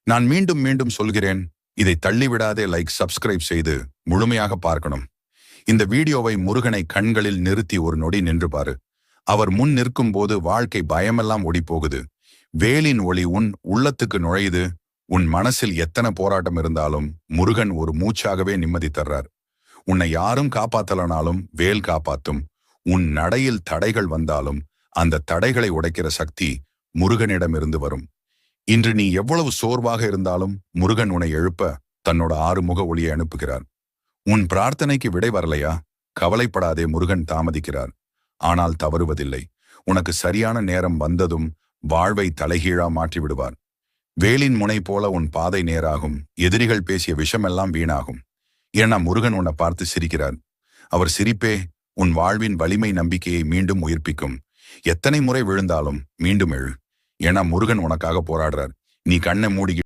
நான் மீண்டும் மீண்டும் சொல்கிறேன், இதை தள்ளிவிடாதே. லைக், சப்ஸ்கிரைப் செய்து முழுமையாக பார்க்கணும். இந்த வீடியோவை முருகனை கண்களில் நிறுத்தி ஒரு நொடி நின்று பாரு. அவர் முன் நிற்கும் போது வாழ்க்கை பயமெல்லாம் ஓடிப்போகுது. வேலின் ஒளி உன் உள்ளத்துக்கு நுழையுது. உன் மனசில் எத்தனை போராட்டம் இருந்தாலும் முருகன் ஒரு மூச்சாகவே நிம்மதி தர்றார். உன்னை யாரும் காப்பாத்தலனாலும் வேல் காப்பாத்தும். உன் நடையில் தடைகள் வந்தாலும் அந்த தடைகளை உடைக்கிற சக்தி முருகனிடமிருந்து வரும். இன்று நீ எவ்வளவு சோர்வாக இருந்தாலும் முருகன் உன்னை எழுப்ப தன்னோட 6 முக ஒளியை அனுப்புகிறார். உன் பிரார்த்தனைக்கு விடை வரலையா? கவலைப்படாதே, முருகன் தாமதிக்கிறார். ஆனால் தவறுவதில்லை. உனக்கு சரியான நேரம் வந்ததும் வாழ்வை தலைகீழா மாற்றி விடுவார். வேலின் முனை போல உன் பாதை நேராகும். எதிரிகள் பேசிய விஷமெல்லாம் வீணாகும். ஏன்னா முருகன் உன்னை பார்த்து சிரிக்கிறார். அவர் சிரிப்பே உன் வாழ்வின் வலிமை நம்பிக்கையை மீண்டும் உயிர்ப்பிக்கும். எத்தனை முறை விழுந்தாலும் மீண்டும் எழு. ஏன்னா முருகன் உனக்காக போராடுறார். நீ கண்ணை மூடி